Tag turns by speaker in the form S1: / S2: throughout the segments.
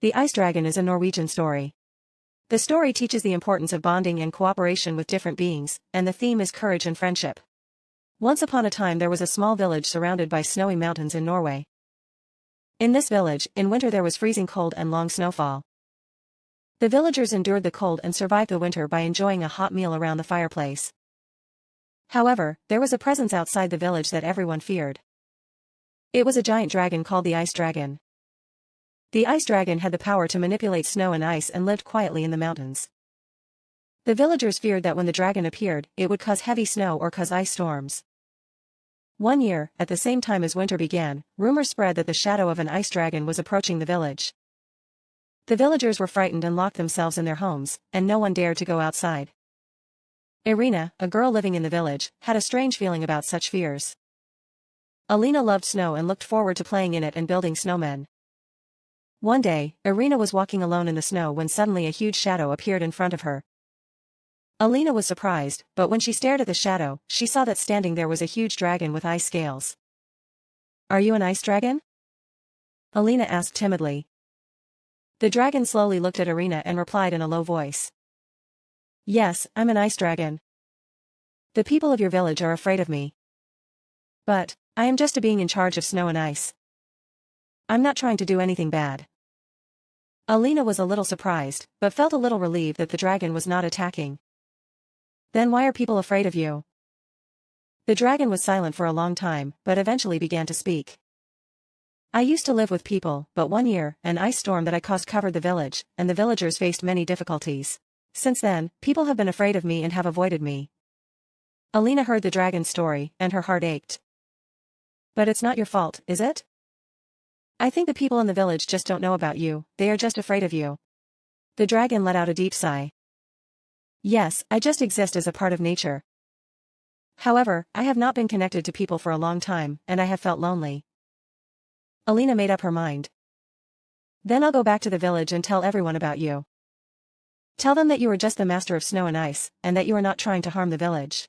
S1: The Ice Dragon is a Norwegian story. The story teaches the importance of bonding and cooperation with different beings, and the theme is courage and friendship. Once upon a time there was a small village surrounded by snowy mountains in Norway. In this village, in winter there was freezing cold and long snowfall. The villagers endured the cold and survived the winter by enjoying a hot meal around the fireplace. However, there was a presence outside the village that everyone feared. It was a giant dragon called the Ice Dragon. The Ice Dragon had the power to manipulate snow and ice and lived quietly in the mountains. The villagers feared that when the dragon appeared, it would cause heavy snow or cause ice storms. One year, at the same time as winter began, rumors spread that the shadow of an ice dragon was approaching the village. The villagers were frightened and locked themselves in their homes, and no one dared to go outside. Irina, a girl living in the village, had a strange feeling about such fears. Alina loved snow and looked forward to playing in it and building snowmen. One day, Irina was walking alone in the snow when suddenly a huge shadow appeared in front of her. Alina was surprised, but when she stared at the shadow, she saw that standing there was a huge dragon with ice scales. "Are you an ice dragon?" Alina asked timidly. The dragon slowly looked at Irina and replied in a low voice. "Yes, I'm an ice dragon. The people of your village are afraid of me. But, I am just a being in charge of snow and ice. I'm not trying to do anything bad." Alina was a little surprised, but felt a little relieved that the dragon was not attacking. "Then why are people afraid of you?" The dragon was silent for a long time, but eventually began to speak. "I used to live with people, but one year, an ice storm that I caused covered the village, and the villagers faced many difficulties. Since then, people have been afraid of me and have avoided me." Alina heard the dragon's story, and her heart ached. "But it's not your fault, is it? I think the people in the village just don't know about you, they are just afraid of you." The dragon let out a deep sigh. "Yes, I just exist as a part of nature. However, I have not been connected to people for a long time, and I have felt lonely." Alina made up her mind. "Then I'll go back to the village and tell everyone about you. Tell them that you are just the master of snow and ice, and that you are not trying to harm the village."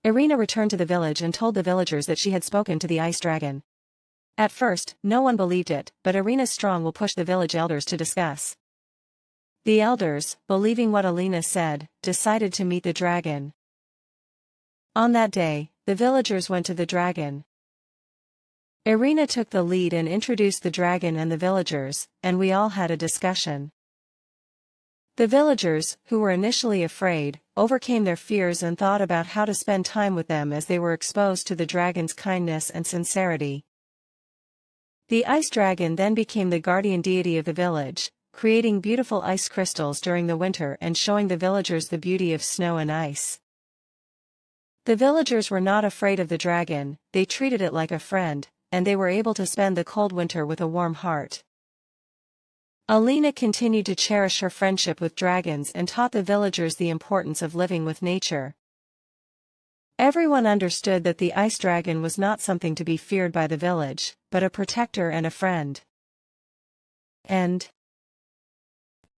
S1: Irina returned to the village and told the villagers that she had spoken to the ice dragon. At first, no one believed it, but Irina's strong will pushed the village elders to discuss. The elders, believing what Alina said, decided to meet the dragon. On that day, the villagers went to the dragon. Irina took the lead and introduced the dragon and the villagers, and we all had a discussion. The villagers, who were initially afraid, overcame their fears and thought about how to spend time with them as they were exposed to the dragon's kindness and sincerity. The ice dragon then became the guardian deity of the village, creating beautiful ice crystals during the winter and showing the villagers the beauty of snow and ice. The villagers were not afraid of the dragon, they treated it like a friend, and they were able to spend the cold winter with a warm heart. Alina continued to cherish her friendship with dragons and taught the villagers the importance of living with nature. Everyone understood that the ice dragon was not something to be feared by the village, but a protector and a friend. End.